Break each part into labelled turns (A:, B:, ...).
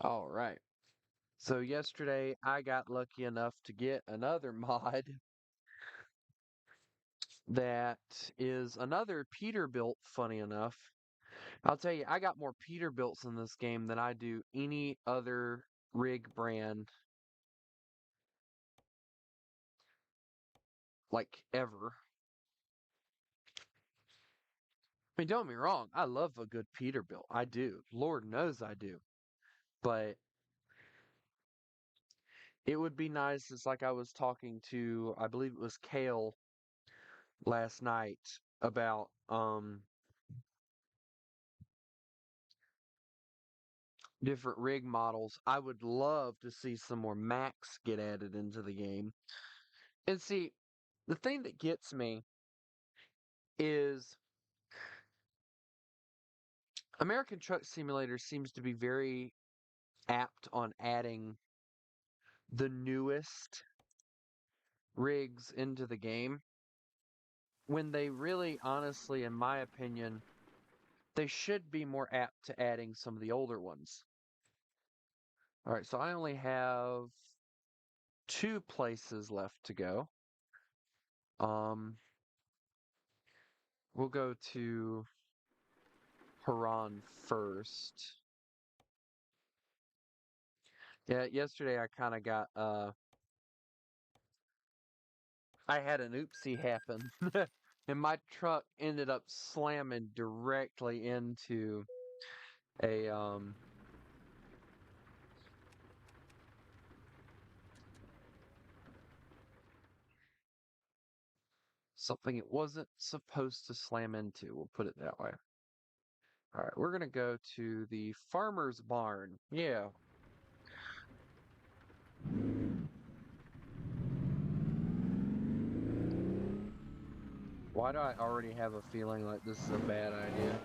A: All right. So yesterday I got lucky enough to get another mod that is another Peterbilt, funny enough. I'll tell you, I got more Peterbilts in this game than I do any other rig brand, like ever. I mean, don't get me wrong, I love a good Peterbilt. I do. Lord knows I do. But it would be nice, it's like I was talking to, I believe it was Kale last night about different rig models. I would love to see some more Macs get added into the game. And see, the thing that gets me is American Truck Simulator seems to be very apt on adding the newest rigs into the game when they really, honestly, in my opinion, they should be more apt to adding some of the older ones. All right, so I only have two places left to go. Um, we'll go to Haran first. Yeah, yesterday I kind of got I had an oopsie happen. And my truck ended up slamming directly into a something it wasn't supposed to slam into. We'll put it that way. All right, we're gonna go to the farmer's barn. Yeah. Why do I already have a feeling like this is a bad idea?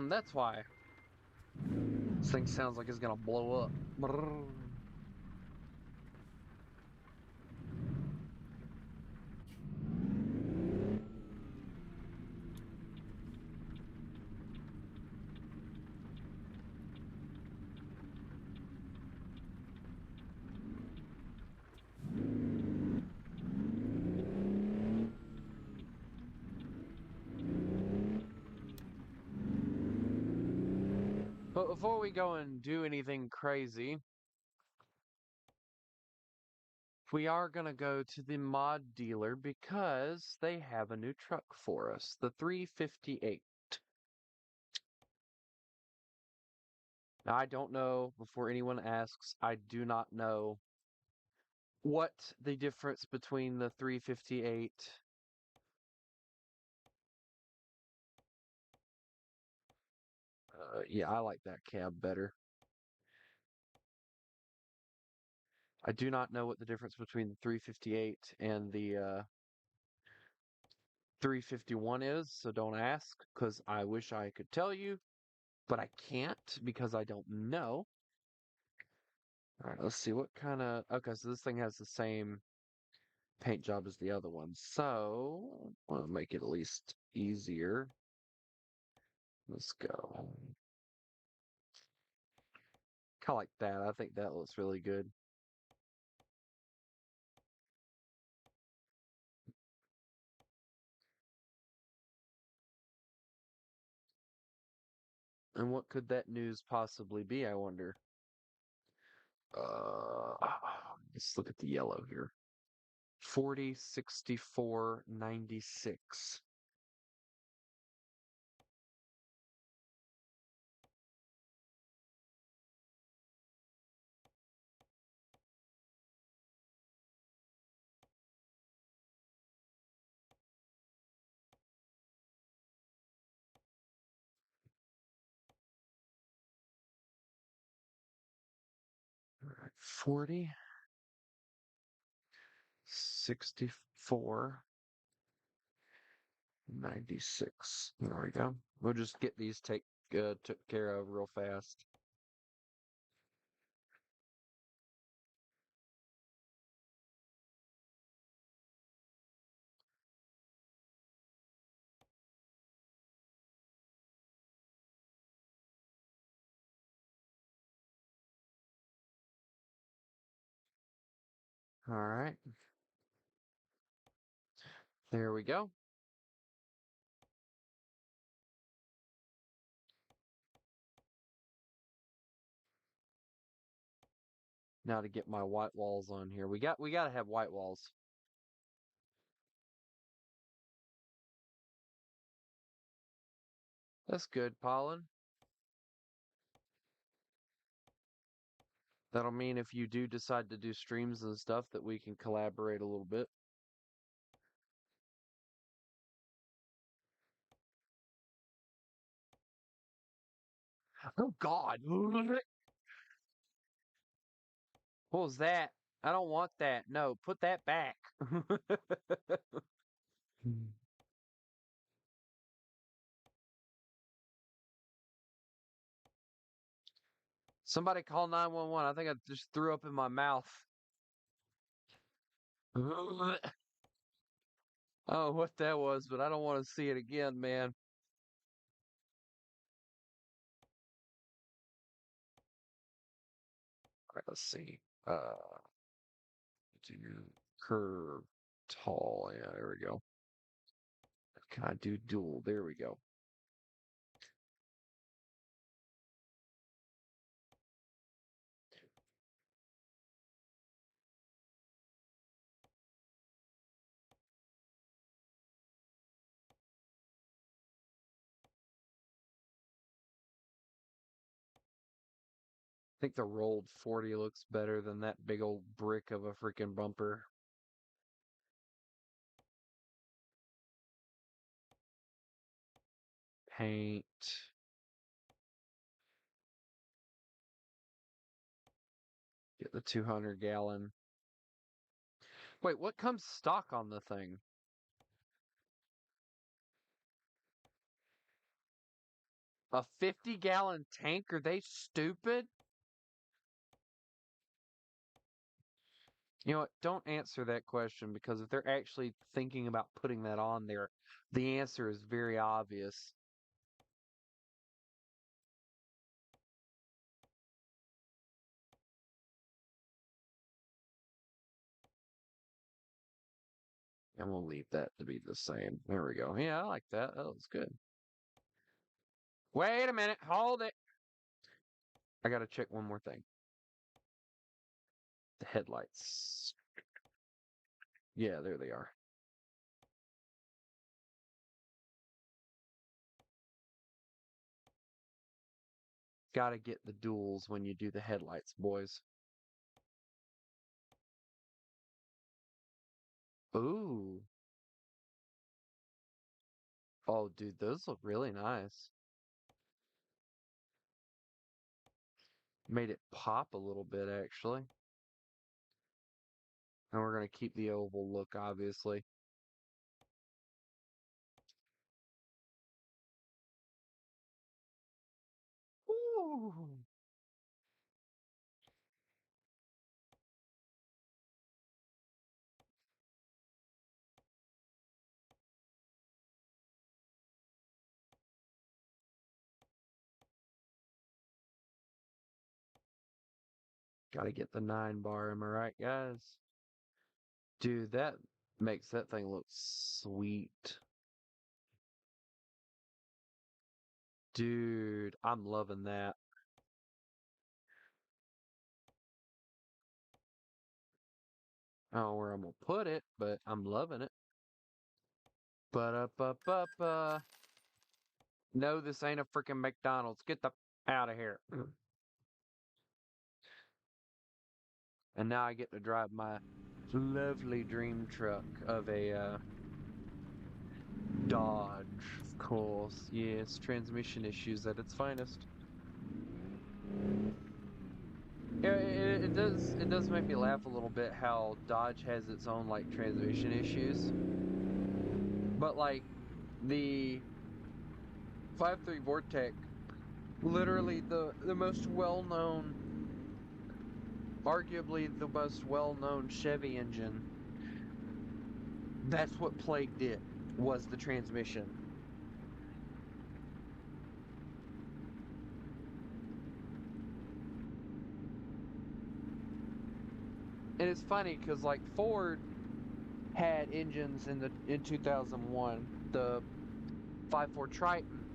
A: That's why. This thing sounds like it's gonna blow up. Brrr. But before we go and do anything crazy, we are going to go to the mod dealer because they have a new truck for us, the 358. Now, I don't know, before anyone asks, I do not know what the difference between the 358. Yeah, I like that cab better. I do not know what the difference between the 358 and the 351 is, so don't ask, because I wish I could tell you, but I can't because I don't know. All right, let's see what kind of. Okay, so this thing has the same paint job as the other one. So, I want to make it at least easier. Let's go. Kind of like that. I think that looks really good. And what could that news possibly be, I wonder? Uh, let's look at the yellow here. 40, 64, 96. All right, 40, 64, 96. There we go. We'll just get these took care of real fast. All right. There we go. Now to get my white walls on here. We gotta have white walls. That's good, Pollen. That'll mean if you do decide to do streams and stuff that we can collaborate a little bit. Oh God. What was that? I don't want that. No, put that back. Somebody call 911. I think I just threw up in my mouth. Oh, what that was, but I don't want to see it again, man. All right, let's see. Do curve tall. Yeah, there we go. Can I do dual? There we go. I think the rolled 40 looks better than that big old brick of a freaking bumper. Paint. Get the 200-gallon. Wait, what comes stock on the thing? A 50-gallon tank? Are they stupid? You know what? Don't answer that question because if they're actually thinking about putting that on there, the answer is very obvious. And we'll leave that to be the same. There we go. Yeah, I like that. That looks good. Wait a minute. Hold it. I gotta check one more thing. The headlights. Yeah, there they are. Gotta get the duals when you do the headlights, boys. Ooh. Oh, dude, those look really nice. Made it pop a little bit, actually. And we're gonna keep the oval look, obviously. Ooh. Gotta get the 9 bar, am I right, guys? Dude, that makes that thing look sweet. Dude, I'm loving that. I don't know where I'm gonna put it, but I'm loving it. Ba-da-ba-ba-ba. No, this ain't a freaking McDonald's. Get the out of here. And now I get to drive my lovely dream truck of a Dodge, of course. Yes, transmission issues at its finest. Yeah, it does make me laugh a little bit how Dodge has its own like transmission issues. But like the 5.3 Vortec, literally the most well-known, arguably the most well-known Chevy engine, that's what plagued it, was the transmission. And it's funny because like Ford had engines in 2001, the 5.4 Triton,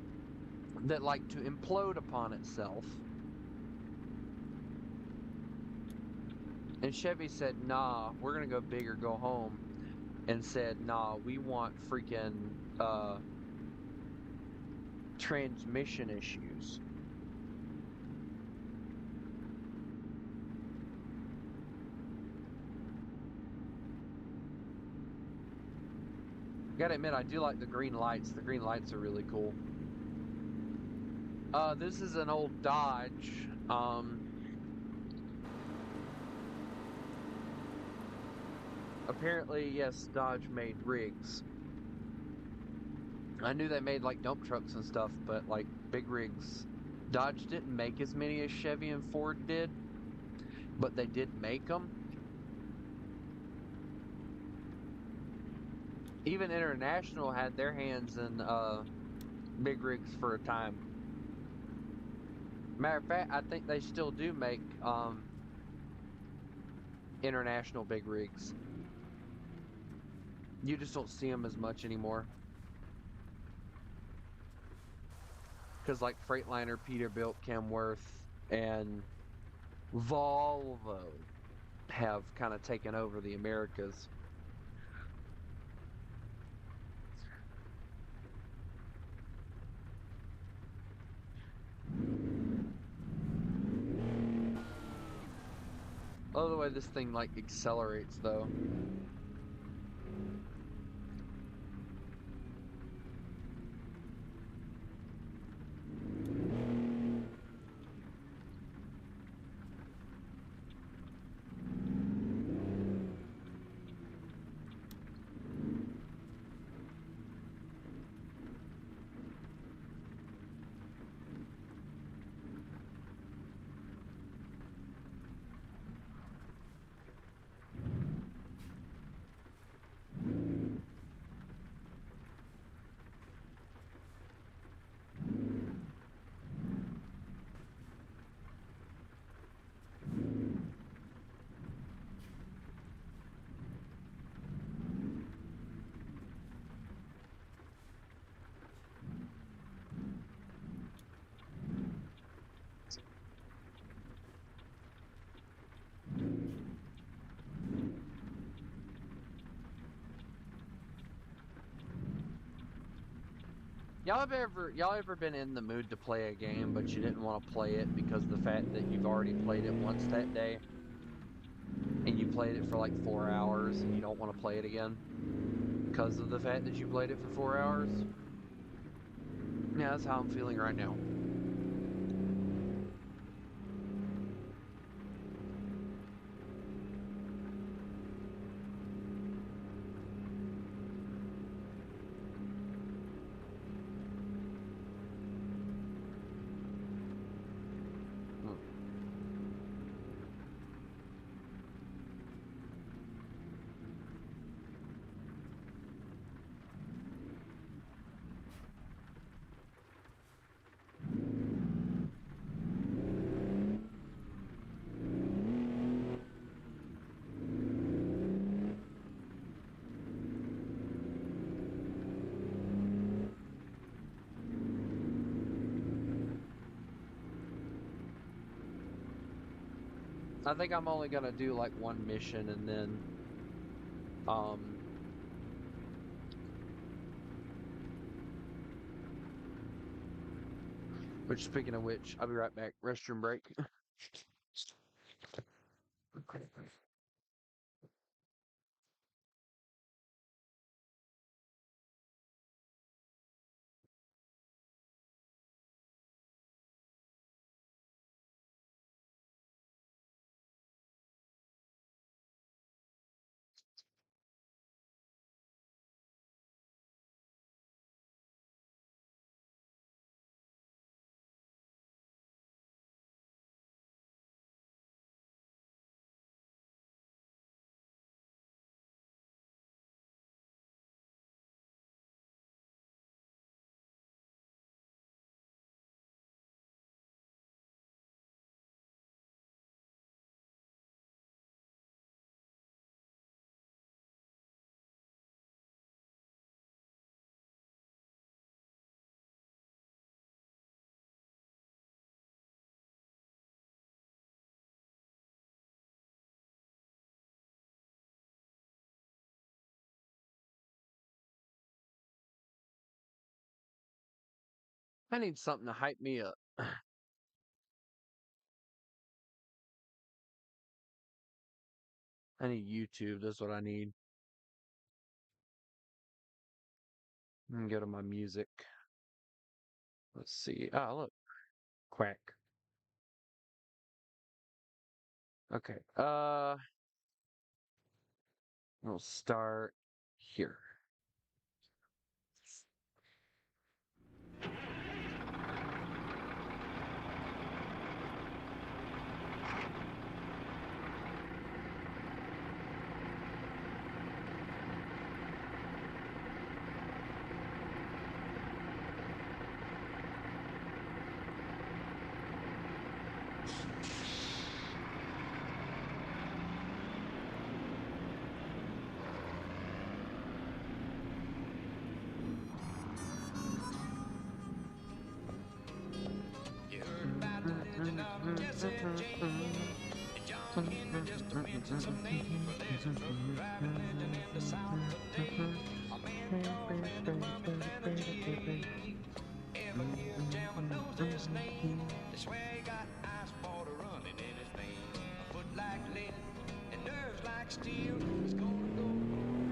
A: that like to implode upon itself. And Chevy said, nah, we're gonna go big or go home. And said, nah, we want freaking transmission issues. Gotta admit, I do like the green lights. The green lights are really cool. This is an old Dodge. Apparently, yes, Dodge made rigs. I knew they made like dump trucks and stuff, but like big rigs. Dodge didn't make as many as Chevy and Ford did, but they did make them. Even International had their hands in big rigs for a time. Matter of fact, I think they still do make International big rigs. You just don't see them as much anymore. Because like Freightliner, Peterbilt, Kenworth, and Volvo have kind of taken over the Americas. I love the way this thing like accelerates though. Y'all ever been in the mood to play a game but you didn't want to play it because of the fact that you've already played it once that day and you played it for like 4 hours and you don't want to play it again because of the fact that you played it for 4 hours? Yeah, that's how I'm feeling right now. I think I'm only gonna do like one mission and then um which, speaking of which, I'll be right back. Restroom break. I need something to hype me up. I need YouTube. That's what I need. Let me go to my music. Let's see. Ah, look. Quack. Okay. We'll start here.
B: You heard about the legend of Jesse James and John Henry, just to mention some names. Well, there's a truck driving legend in the South today, a man called Randy from Atlanta, GA. Every year Jama knows his name. They swear he got ice water running in his veins. A foot like lead and nerves like steel. He's gonna go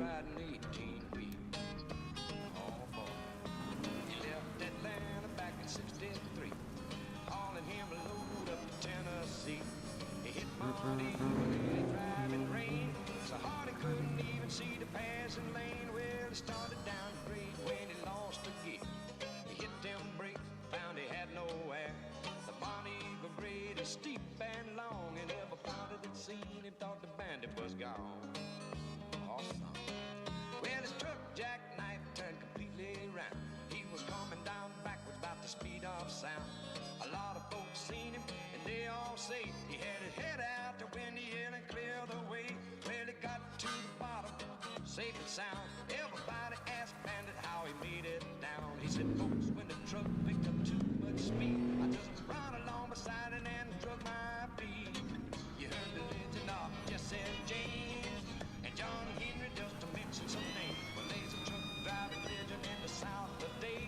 B: riding 18 wheels. Oh boy, he left Atlanta back in '63. Hauling him a load up to Tennessee. He hit Monte in a driving rain, so hard he couldn't even see the passing lane. Well, he started down grade when he lost a gear. He hit them brakes, found he had no air. The Montego grade is steep and long, and every pilot that seen him thought the bandit was gone. Awesome. Well, his truck jackknife turned completely around. He was coming down backwards about the speed of sound. A lot of folks seen him, and they all say he had his head out to Windy Hill and clear the way. Well, he got to the bottom, safe and sound. Everybody asked Bandit how he made it down. He said, folks, when the truck picked up too much speed, I just run along beside it and drug my feet. You heard the legend of Jesse James and John Henry, just to mention some names. Well, there's a truck driving legend in the South today,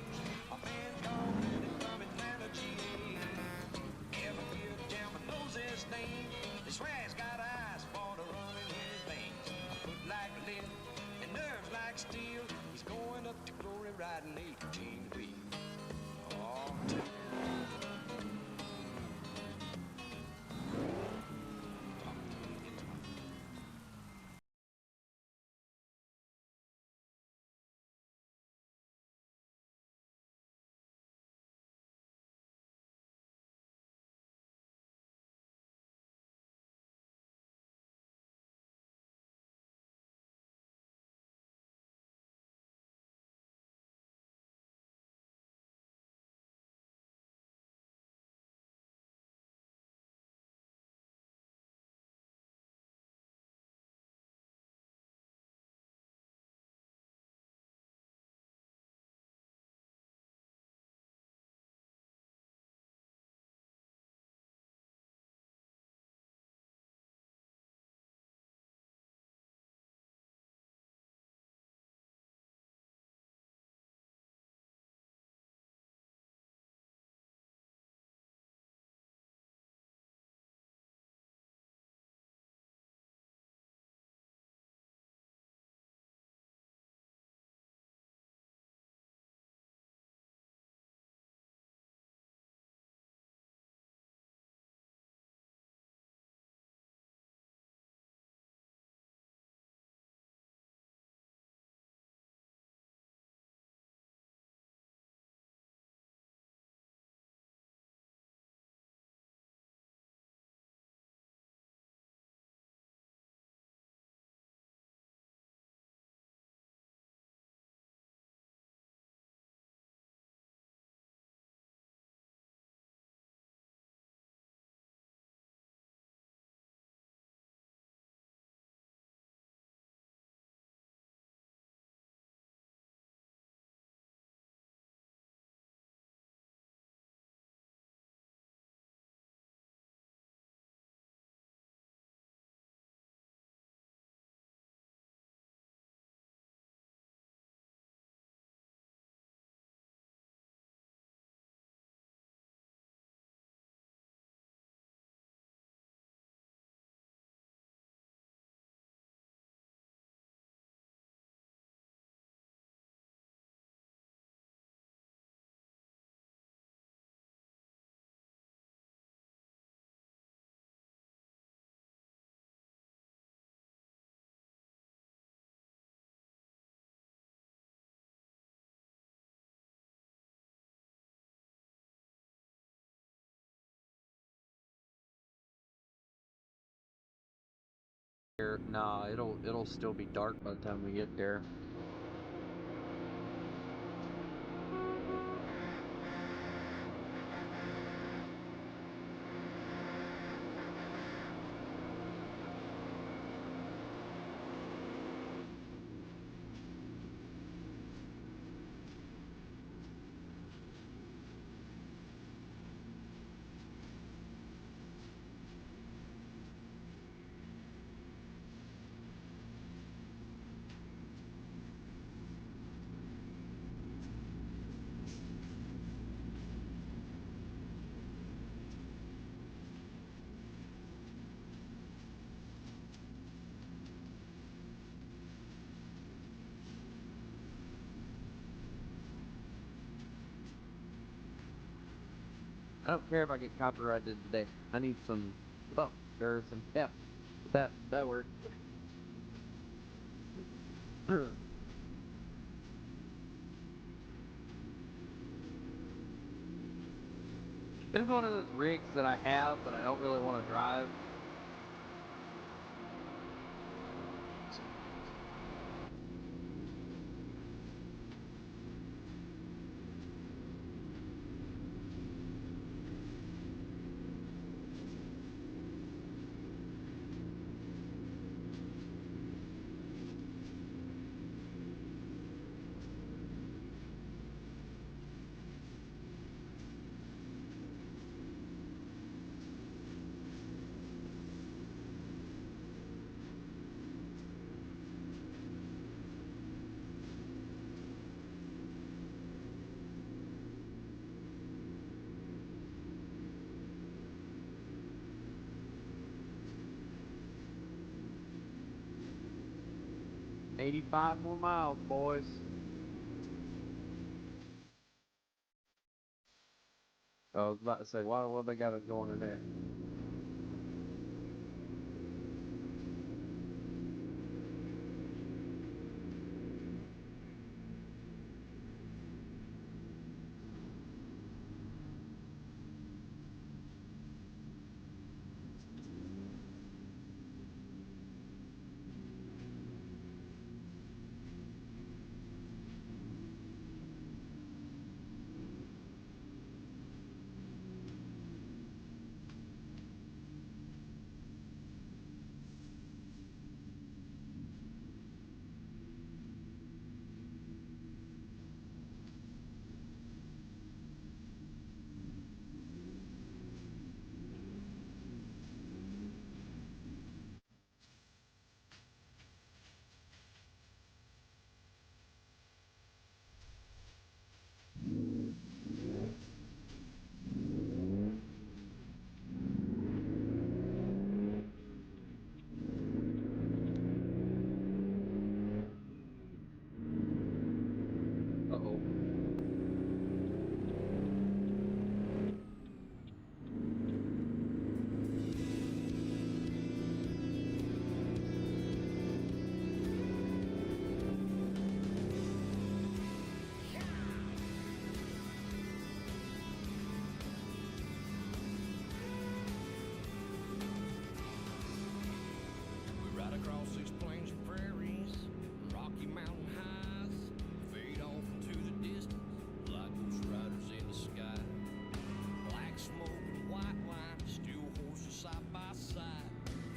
B: a man called Randy from Atlanta, GA. Every year Jama knows his name. They swear he's got ice water running in his veins. A foot like lead and nerves like steel. He's going up to glory riding 18 wheels.
A: Nah, it'll still be dark by the time we get there. I don't care if I get copyrighted today. I need some bump or some yeah. That works. It's one of those rigs that I have, but I don't really want to drive. $85 more miles, boys. I was about to say, what they got us going in there? Uh-oh.
B: We ride across these plains and prairies, Rocky Mountain highs, fade off into the distance like ghost riders in the sky. Black smoke and white wine, steel horses side by side.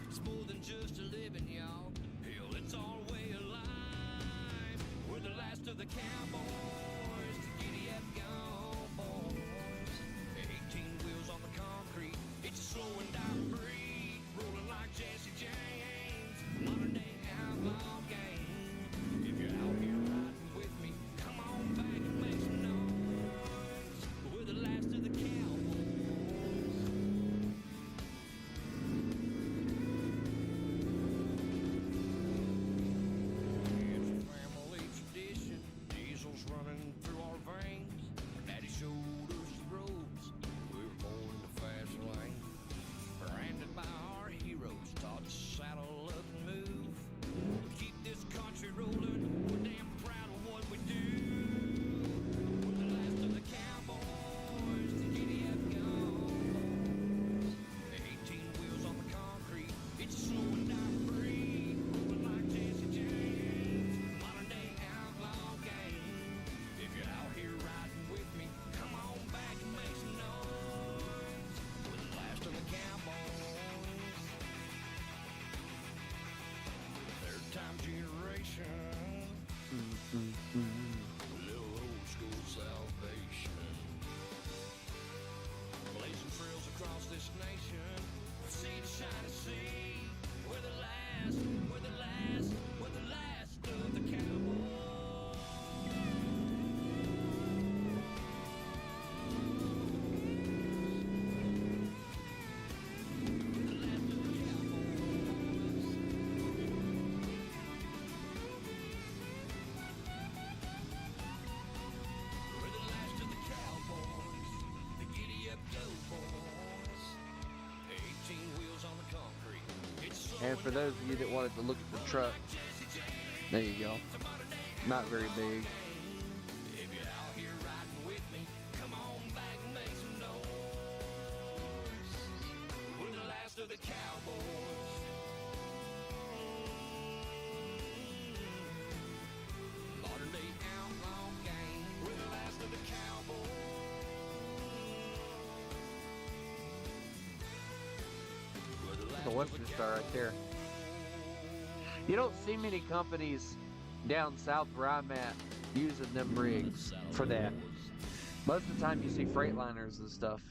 B: It's more than just a living, y'all. Hell, it's our way of life. We're the last of the cowboys to giddy up gone boys. 18 wheels on the concrete, it's a slow and dire breed, rolling like Jesse James. Modern day outlaw game. If you're out here riding with me, come on back and make some noise. We're the last of the cowboys. It's a family tradition. Diesel's running Little old school salvation. Blazing trails across this nation. Sea to shining sea. We're the last, we're the last, we're the last of the cowboys. We're the last of the cowboys. The giddy up go boys. 18 wheels on the concrete. It's
A: And for those of you that wanted to look at the truck, there you go. Not very big.
B: if you're out here riding with me, come on back and make some noise. We're the last of the cowboys. Modern day outlaw gang. We're the last of the cowboys. We're the last
A: The Western Star right there. You don't see many companies down south where I'm at using them rigs for that. Most of the time you see Freightliners and stuff.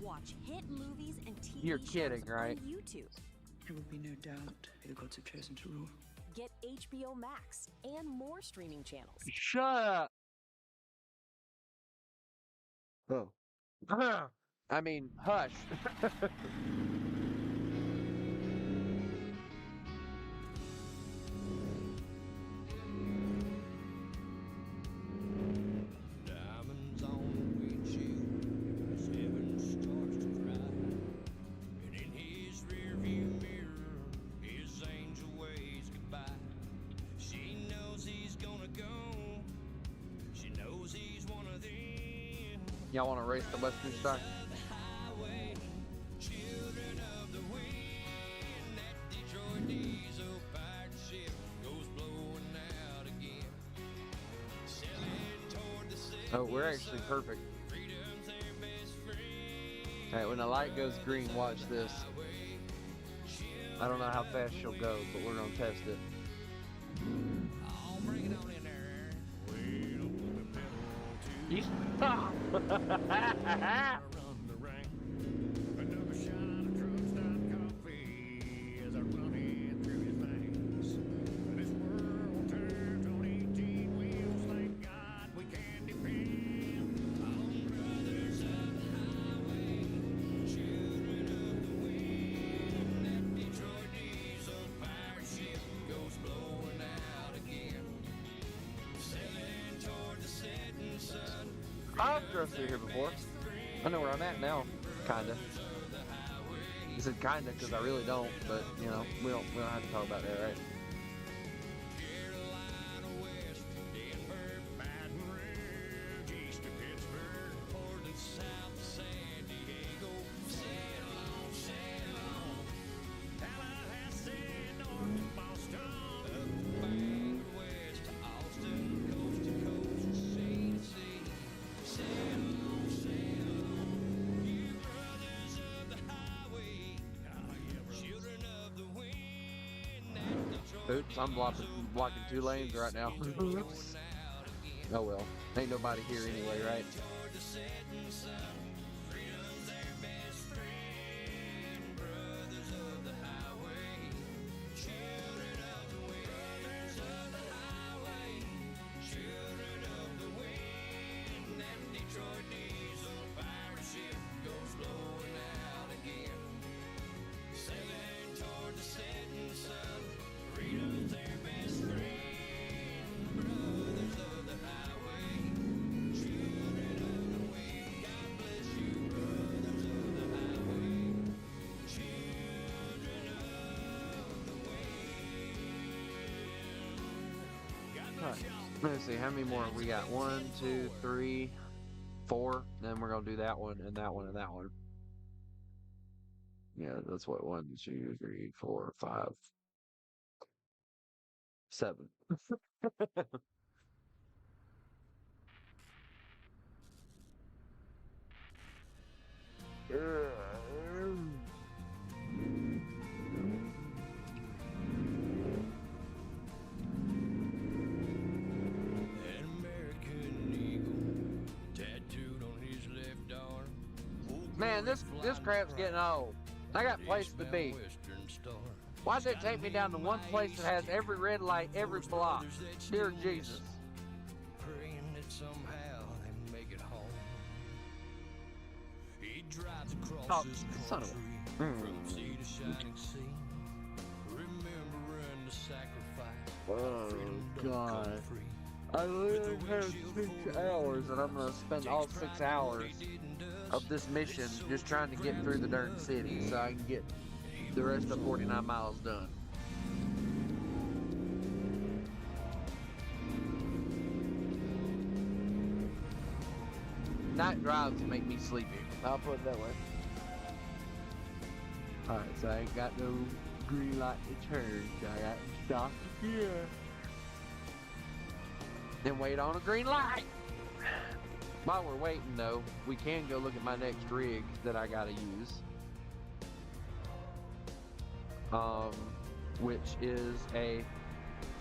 C: Watch hit movies and TV
A: You're
C: shows
A: kidding, right?
C: on YouTube.
D: There will be no doubt the gods have chosen to rule.
C: Get HBO Max and more streaming channels.
A: Shut up! Oh. I mean, hush.
B: Diamonds on the windshield, 7 stars to cry. And in his rearview mirror, his angel waves goodbye. She knows he's gonna go. She knows he's one of them.
A: Y'all want to race the Western Star?
B: The highway, children of the wind. That Detroit diesel pirate ship goes blowing out again. Sailing toward the city.
A: Oh, we're actually perfect.
B: Freedom's their best friend.
A: Alright, when the light goes green, watch this. I don't know how fast she'll go, but we're going to test it.
B: I'll bring it on in there. Wait up with the pedal to
A: You stop!
B: run the rank. Another shot of truck stop coffee as I run it through his veins. This world turns on 18 wheels. Thank God we can depend on brothers of the highway, children of the wind. That Detroit diesel pirate ship goes blowing out again, sailing toward the setting sun.
A: I've drove through here before. I know where I'm at now, kinda. I said kinda because I really don't, but you know, we don't have to talk about that, right?
B: Carolina West, Denver, Baton Rouge, east of Pittsburgh, Portland, south of San Diego. Sail on, Tallahassee, north to Boston, up the Bangor, west to Austin, coast to coast, sea to sea. Sail on, you brothers of the highway, children of the wind. That Detroit
A: Oops, I'm blocking 2 lanes right now. Oops. Oh well, ain't nobody here anyway, right?
B: toward the setting sun. Freedom's their best friend. Brothers of the highway, children of the wind. Brothers of the highway, children of the wind. That Detroit diesel pirate ship goes blowing out again, sailing toward the setting sun. Freedom's their best friend. Brothers of the highway, children of the wind. God bless you, brothers of the highway, children of the wind. God bless
A: Right.
B: y'all.
A: Let's see, how many more we got? 1, 2, 3, 4. Then we're gonna do that one and that one and that one. Yeah, that's what 1, 2, 3, 4, 5, 7. Man, this crap's getting old. I got places to be. Why does it take me down to one place that has every red light, every block? Dear Jesus.
B: Praying that somehow they make it home. He drives across this
A: son of
B: country from sea to shining sea, remembering the sacrifice.
A: Oh,
B: Freedom don't
A: God.
B: come free.
A: I literally have 6 hours, and I'm gonna spend all 6 hours of this mission just trying to get through the darn city so I can get the rest of 49 miles done. Night drives make me sleepy. I'll put it that way. Alright, so I ain't got no green light to turn. So I got to stop here. Then wait on a green light. While we're waiting though, we can go look at my next rig that I gotta use. Which is a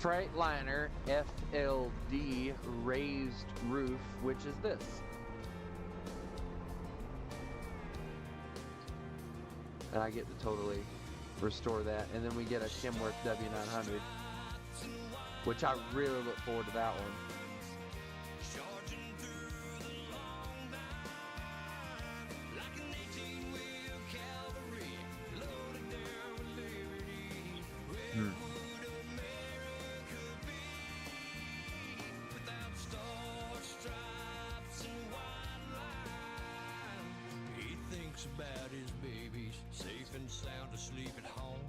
A: Freightliner FLD raised roof, which is this. And I get to totally restore that. And then we get a Kenworth W900, which I really look forward to that one.
B: About his babies, safe and sound asleep at home,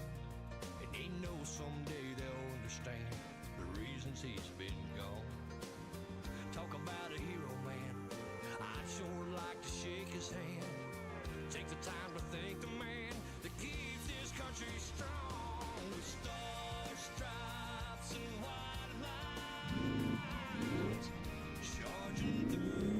B: and he knows someday they'll understand the reasons he's been gone. Talk about a hero, man. I'd sure like to shake his hand. Take the time to thank the man that keeps this country strong with stars, stripes, and white lines, charging through.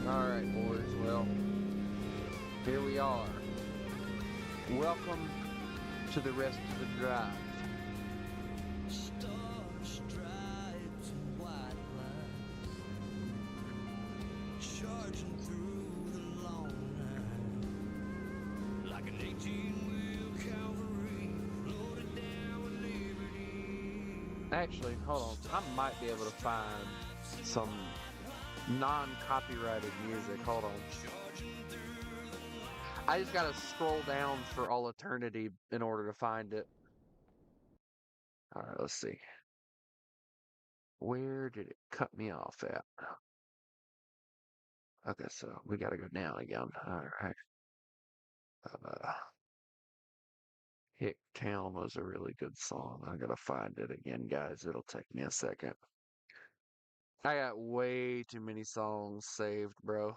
A: Alright, boys, well, here we are. Welcome to the rest of the drive.
B: Stars, stripes, and white lines, charging through the long night, like an 18-wheel cavalry, loaded down with liberty.
A: Actually, hold on. I might be able to find some non-copyrighted music. Hold on. I just gotta scroll down for all eternity in order to find it. Alright, let's see. Where did it cut me off at? Okay, so we gotta go down again. Alright. Hicktown was a really good song. I gotta find it again, guys. It'll take me a second. I got way too many songs saved, bro.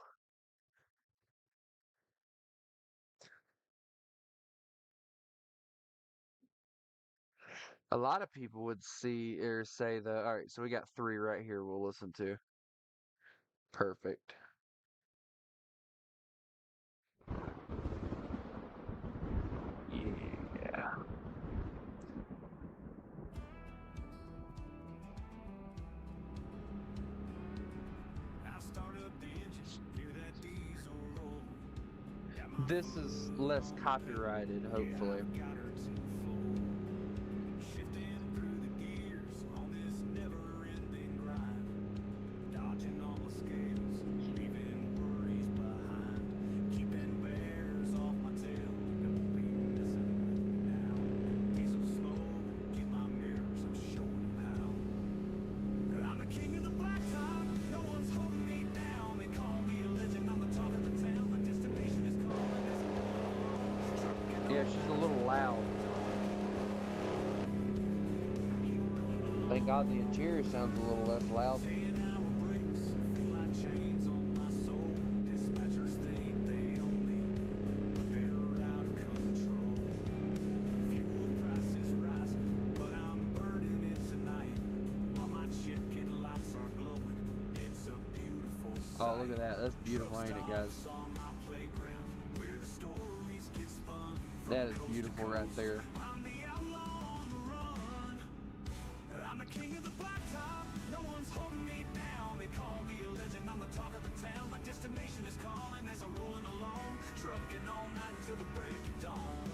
A: A lot of people would see or say that. All right, so we got 3 right here we'll listen to. Perfect. Yeah. This is less copyrighted, hopefully. Yeah, she's a little loud. Thank God the interior sounds a little less loud. Oh, look at that. That's beautiful, ain't it, guys? That is beautiful right there.
B: I'm the king of the blacktop. No one's holding me down. They call me a legend. I'm the talk of the town. My destination is calling as I'm rolling along, trucking all night till the break of dawn.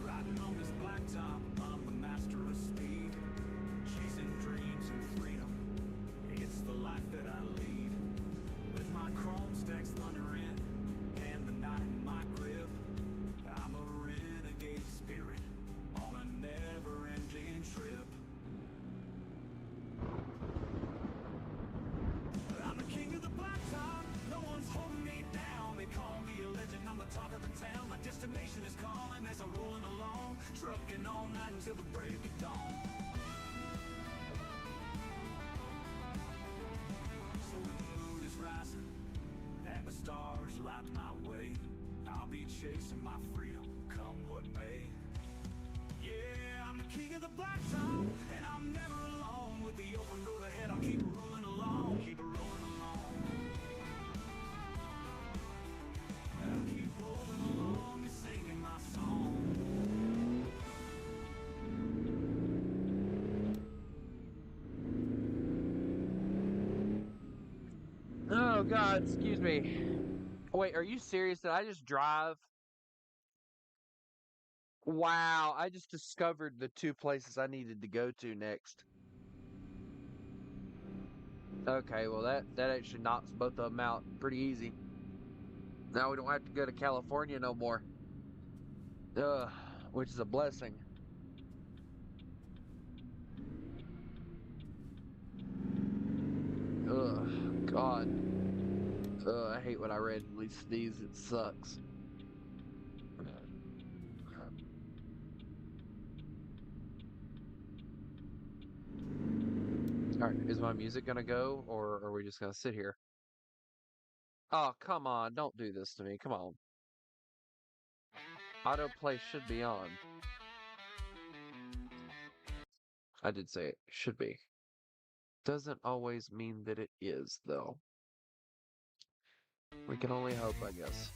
B: Riding on this blacktop, I'm the master of speed, chasing dreams and freedom. It's the life that I lead, with my chrome stacks thundering and the night in my grip. I'm a renegade spirit on a never-ending trip. I'm the king of the blacktop. No one's holding me down. They call me a legend. I'm the talk of the town. My destination is calling as I'm rolling along, trucking all night until the break of dawn. So when the moon is rising and the stars light my way, I'll be chasing my freedom, come what may. Yeah, I'm the king of the blacktop, and I'm never alone. With the open road ahead, I'll keep rolling along, keep it rolling along. I'll keep rolling along and singing my song.
A: Oh, God, excuse me. Wait, are you serious? Did I just drive? Wow, I just discovered the two places I needed to go to next. Okay, well that actually knocks both of them out pretty easy. Now we don't have to go to California no more. Which is a blessing. God. I hate when I randomly sneeze. It sucks. Alright, is my music gonna go, or are we just gonna sit here? Oh, come on, don't do this to me. Come on. Autoplay should be on. I did say it should be. Doesn't always mean that it is, though. We can only hope, I guess.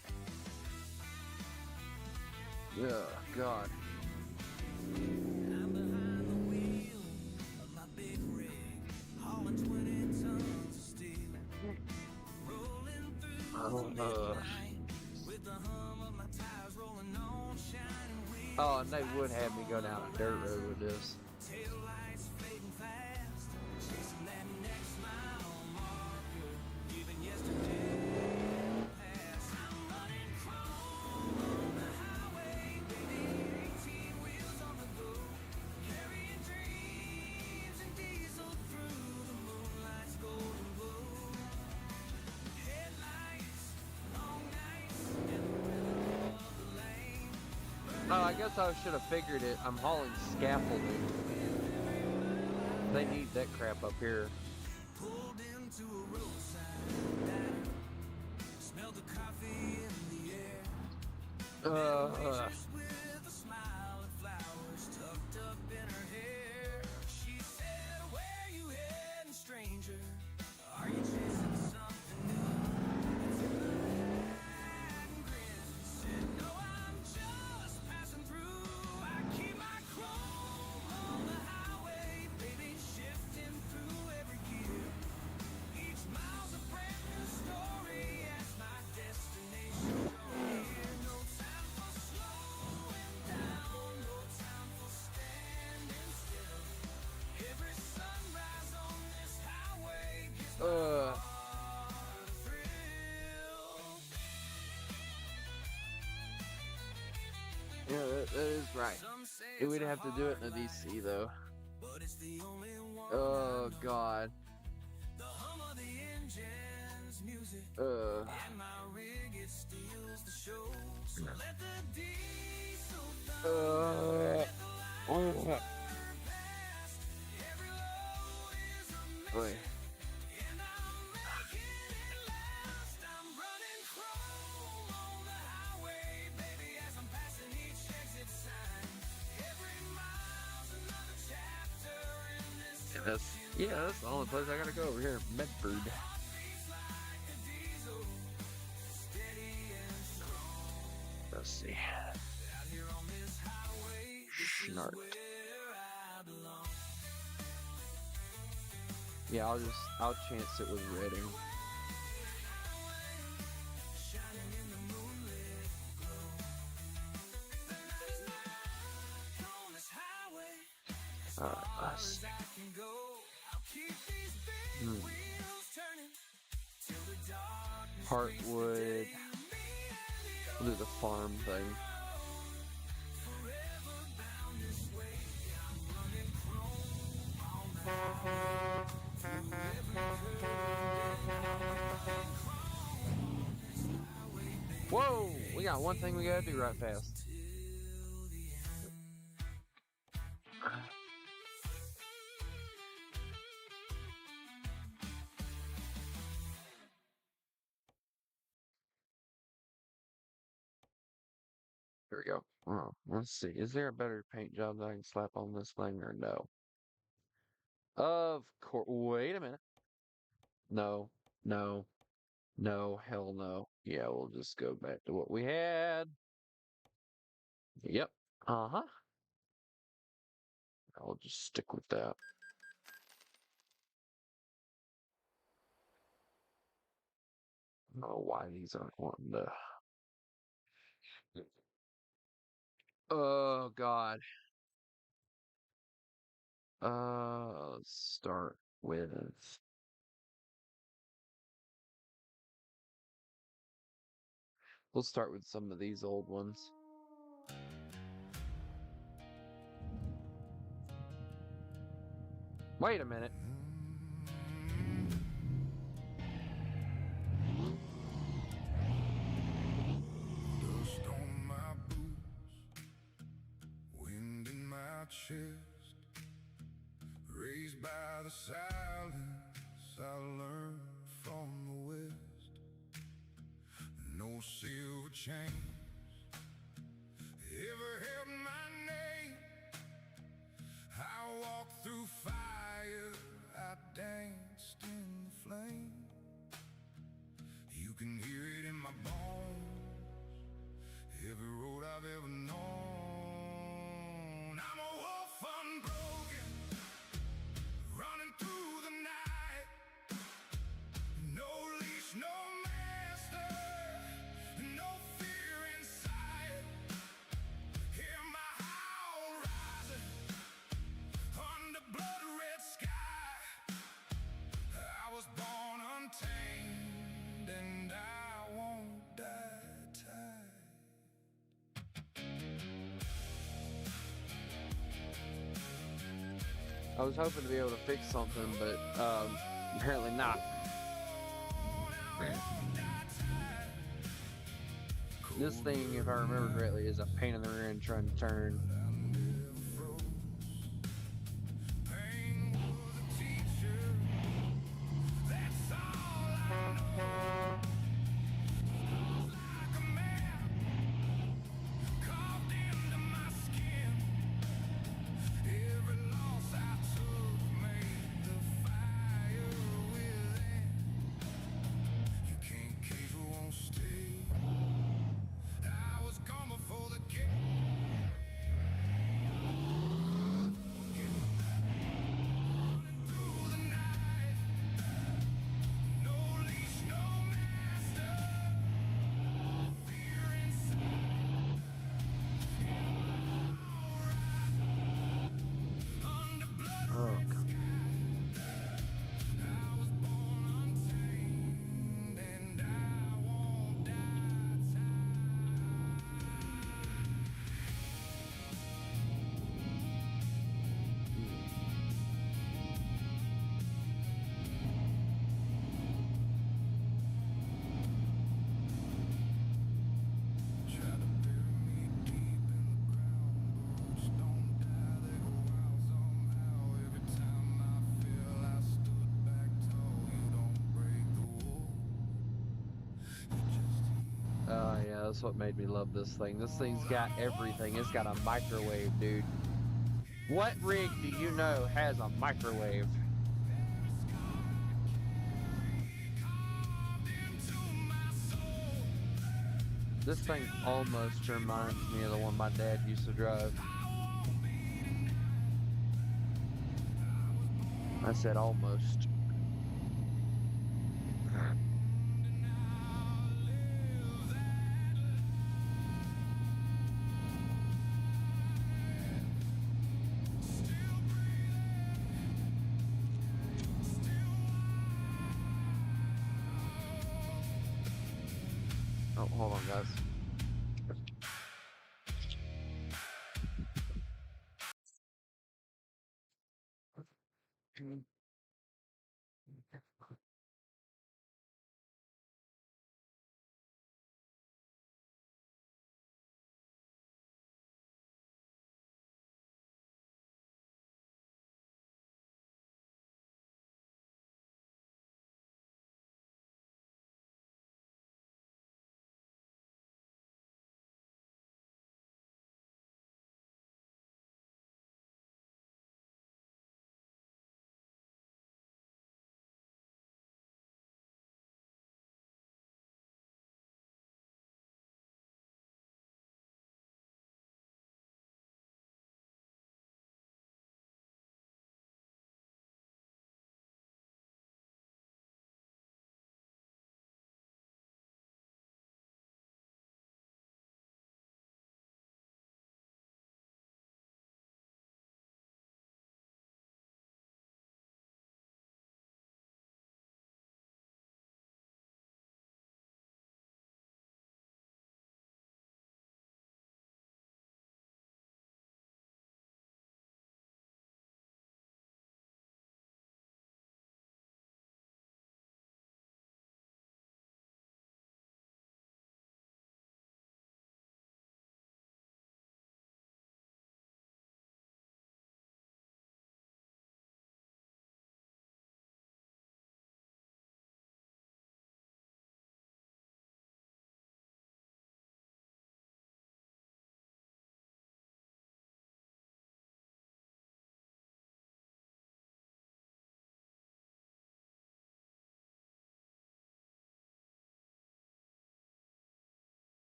A: Yeah, God.
B: I'm behind the wheel of my big rig, hauling 20 tons of steel, rolling through the midnight with the hum of my tires rolling on shining wheels.
A: Oh, and they would have me go down a dirt road with this.
B: Taillights fading fast, chasing that next mile marker, giving yesterday a pass. I'm running chrome on the highway, baby, 18 wheels on the go, carrying dreams and diesel through the moonlight's golden glow. Headlights, long nights, and the rhythm of the lane.
A: Oh, I guess I should have figured it. I'm hauling scaffolding. They need that crap up here.
B: Pulled into a roadside diner, smelled the coffee in the air. Waitress with a smile and flowers tucked up in her hair. She said, "Where you heading, stranger? Are you chasing something new?" I took a hat and grinned and said, "No, I'm just passing through. I keep my chrome on the highway, baby, shifting through every gear. Each mile's a brand new story as my destination draws near. No time for slowing down, no time for standing still. Every sunrise on this highway gives my heart a thrill."
A: Yeah, that is right.
B: Some say
A: We'd
B: it's a
A: have to do it in a
B: hard
A: DC
B: life,
A: though.
B: but it's the only one
A: Oh
B: I know.
A: God.
B: The hum of the engine's music, and my rig, it steals the show. So let the diesel thunder, let the lights burn past. Every load is a
A: Boy.
B: mission, and I'm making it last. I'm running chrome on the highway, baby, as I'm passing each exit sign. Every mile's another chapter in this
A: That's the only place I gotta go over here, Medford. Let's see. Schnart. Yeah, I'll chance it with Reading. Us. Heartwood. We'll do the farm thing. Whoa! We got one thing we gotta do right fast. Here we go. Oh, let's see. Is there a better paint job that I can slap on this thing or no? Of course. Wait a minute. No. No. No. Hell no. Yeah, we'll just go back to what we had. Yep. Uh-huh. I'll just stick with that. I don't know why these aren't wanting to. Oh, God. Let's start with. We'll start with some of these old ones. Wait a minute.
B: Dust on my boots, wind in my chest, raised by the silence I learned from the west. No silver chains ever held my name. I walked through fire, I danced in the flame. You can hear it in my bones, every road I've ever known. I'm a wolf unbroken, running through the night. No leash, no master, no fear inside. Hear my howl rising under blood red sky. I was born untamed and I won't die tied.
A: I was hoping to be able to fix something, but apparently not. This thing, if I remember correctly, is a pain in the rear end trying to turn. Yeah, that's what made me love this thing. This thing's got everything. It's got a microwave, dude. What rig do you know has a microwave? This thing almost reminds me of the one my dad used to drive. I said almost. Oh, hold on, guys.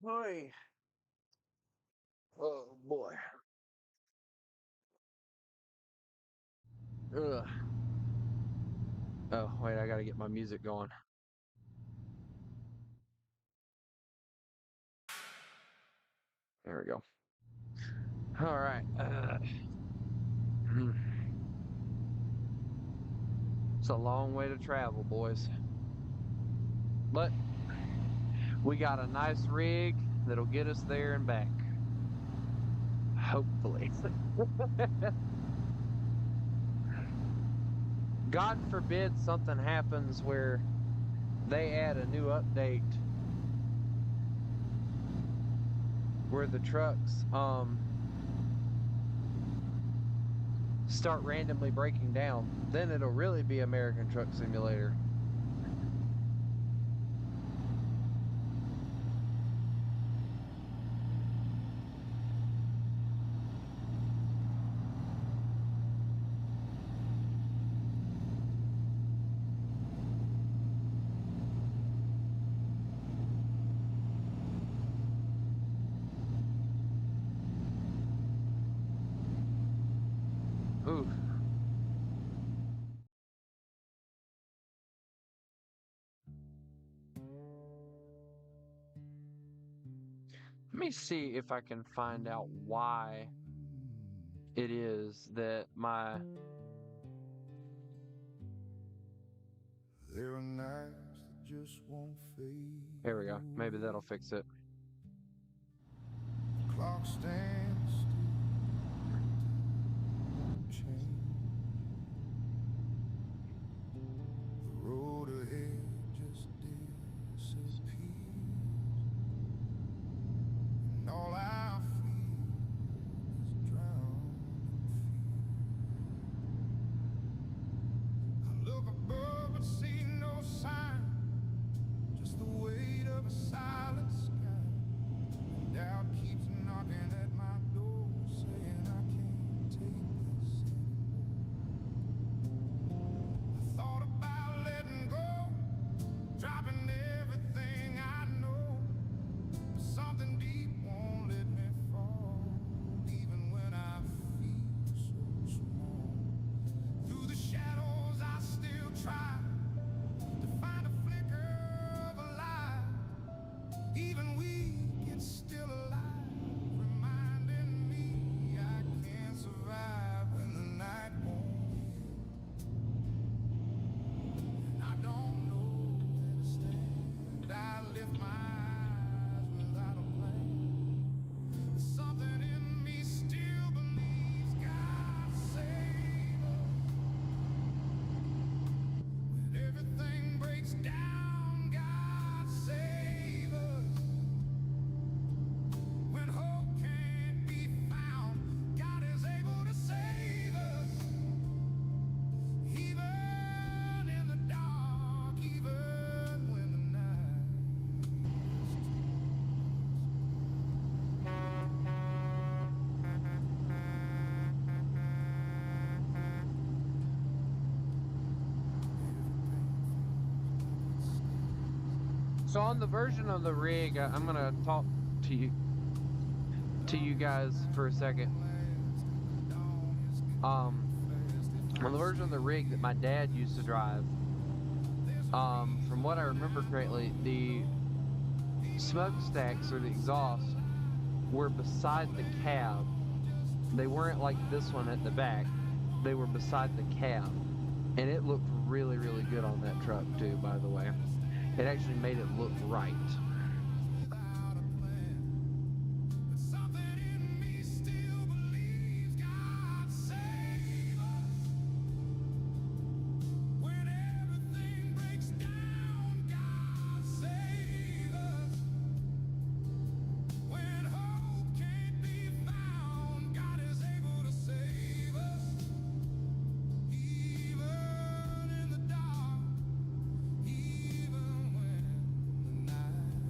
A: Boy. Oh boy. Ugh. Oh wait, I gotta get my music going. There we go. All right. It's a long way to travel, boys. But we got a nice rig that'll get us there and back. Hopefully. God forbid something happens where they add a new update where the trucks start randomly breaking down. Then it'll really be American Truck Simulator. Ooh. Let me see if I can find out why it is that my...
B: There are nights that just won't fade.
A: Here we go. Maybe that'll fix it.
B: Clock stands still, won't change. The road ahead just disappears, and all I feel is drowning fear. I look above but see no sign, just the weight of a silent sky. And doubt keeps knocking at my door, saying I can't take this anymore. I thought about letting go, dropping everything I know, but something deep won't let me fall, even when I feel so small. Through the shadows I still try to find a flicker of a light, even weak it's still alive, reminding me I can't survive when the night won't end. And I don't know where to stand. I lift my eyes without a plan. Something in me still believes God save us. When everything breaks down, God save us. When hope can't be found, God is able to save us. Even in the dark, even when the night
A: So on the version of the rig, I'm gonna talk to you guys for a second. On the version of the rig that my dad used to drive, from what I remember correctly, the smokestacks or the exhaust were beside the cab. They weren't like this one at the back. They were beside the cab. And it looked really, really good on that truck too, by the way. It actually made it look right.
B: without a plan, but something in me still believes God save us. When everything breaks down, God save us. When hope can't be found, God is able to save us. Even in the dark, even when the night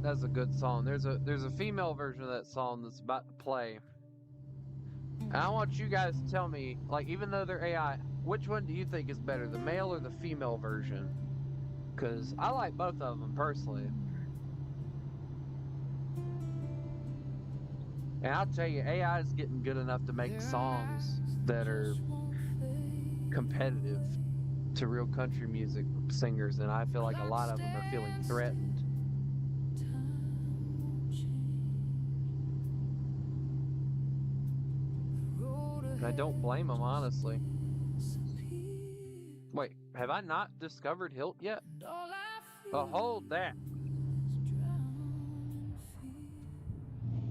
A: that's a good song. There's a female version of that song that's about to play. And I want you guys to tell me, like, even though they're AI, which one do you think is better, the male or the female version? Because I like both of them personally. And I'll tell you, AI is getting good enough to make songs that are competitive to real country music singers, and I feel like a lot of them are feeling threatened. And I don't blame them, honestly. Wait, have I not discovered Hilt yet? Oh, hold that.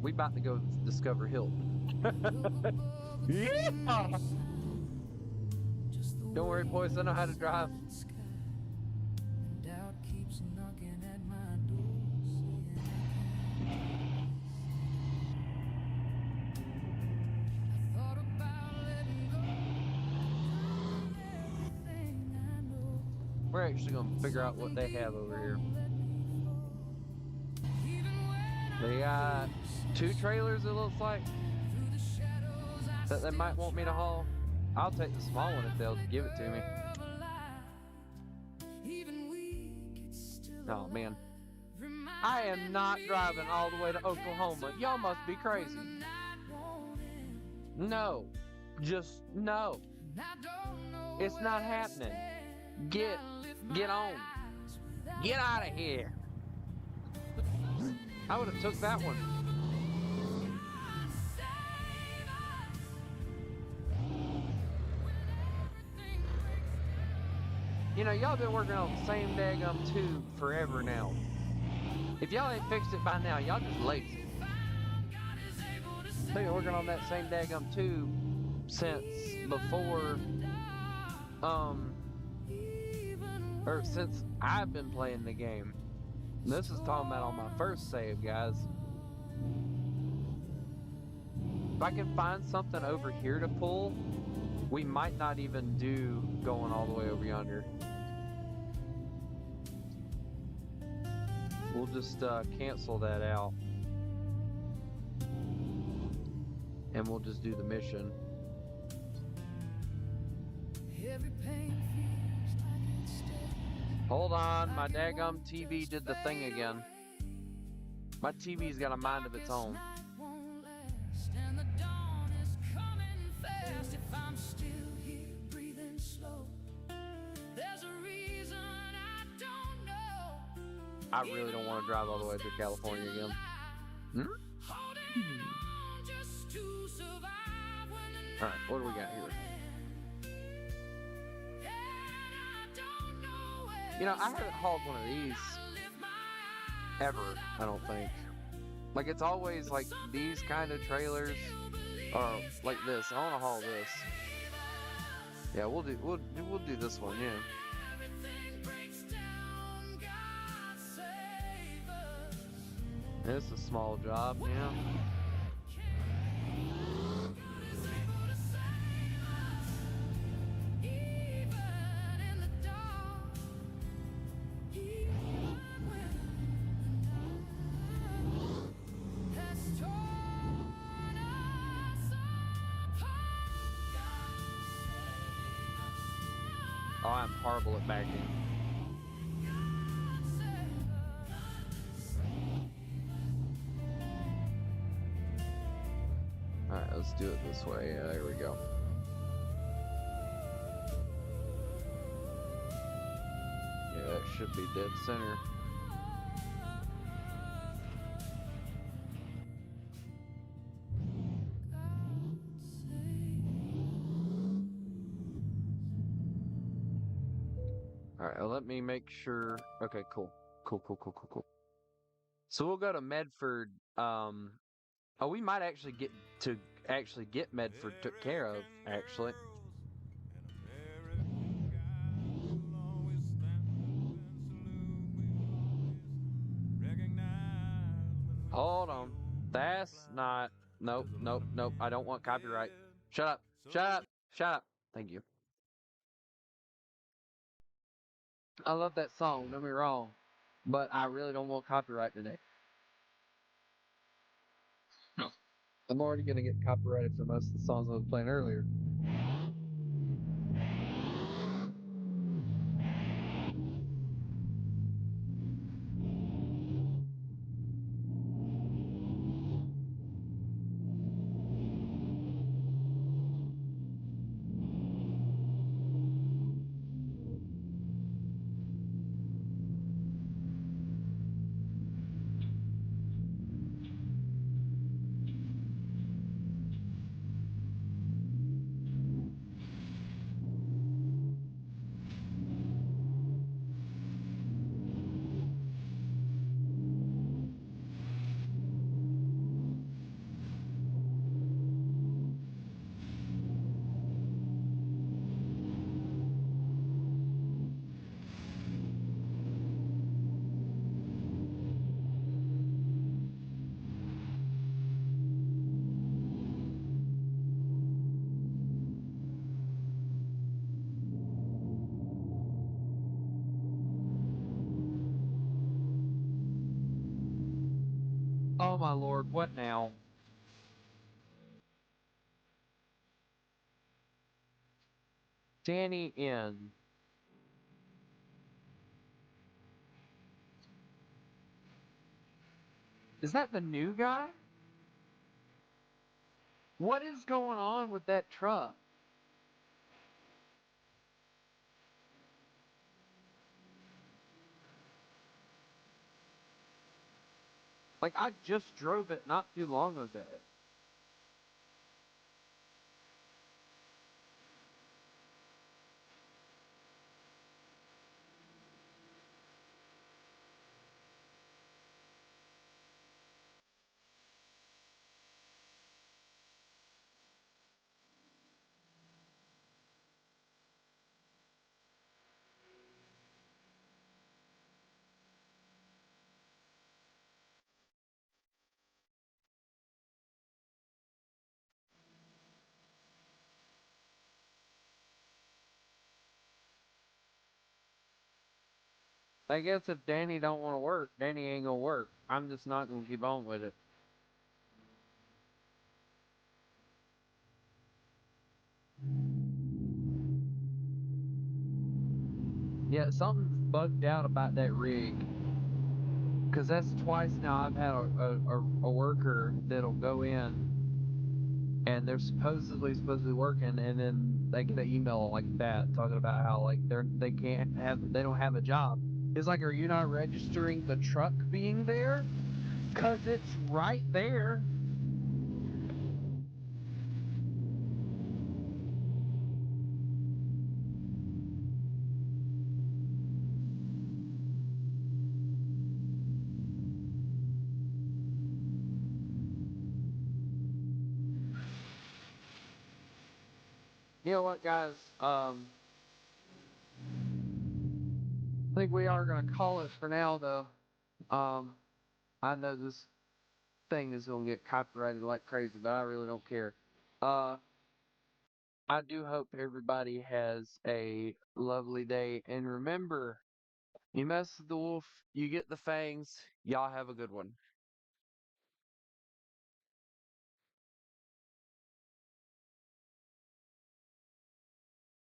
A: We about to go discover Hilt. Yeah! Don't worry, boys, I know how to drive. We're actually going to figure out what they have over here. They got 2 trailers, it looks like, that they might want me to haul. I'll take the small one if they'll give it to me. Oh, man. I am not driving all the way to Oklahoma. Y'all must be crazy. No. Just no. It's not happening. Get on. Get out of here. I would have took that one. You know, y'all been working on the same daggum tube forever now. If y'all ain't fixed it by now, y'all just lazy. They've been working on that same daggum tube since before, or since I've been playing the game. This is talking about on my first save, guys. If I can find something over here to pull, we might not even do going all the way over yonder. We'll just cancel that out. And we'll just do the mission. Hold on, my daggum TV did the thing again. My TV's got a mind of its own. I really don't want to drive all the way through California again. Alright, what do we got here? You know, I haven't hauled one of these ever, I don't think. Like, it's always like these kind of trailers, or like this. I want to haul this. Yeah, we'll do this one, yeah. It's a small job, yeah. Oh, I'm horrible at backing. Alright, let's do it this way. Yeah, there we go. Yeah, it should be dead center. Alright, let me make sure. Okay, cool. Cool. So we'll go to Medford. Oh, we might actually get Medford took care of, actually. Hold on. That's not... Nope. I don't want copyright. Shut up. Thank you. I love that song, don't get me wrong. But I really don't want copyright today. I'm already gonna get copyrighted for most of the songs I was playing earlier. Oh my lord, what now? Danny in. Is that the new guy? What is going on with that truck? Like, I just drove it not too long ago. I guess if Danny don't want to work, Danny ain't gonna work. I'm just not gonna keep on with it. Yeah, something's bugged out about that rig. Cause that's twice now I've had a worker that'll go in and they're supposedly supposed to be working, and then they get an email like that talking about how like they don't have a job. It's like, are you not registering the truck being there? Cause it's right there. You know what, guys? I think we are gonna call it for now, though. Um, I know this thing is gonna get copyrighted like crazy, but I really don't care. Uh, I do hope everybody has a lovely day, and remember, you mess with the wolf, you get the fangs. Y'all have a good one.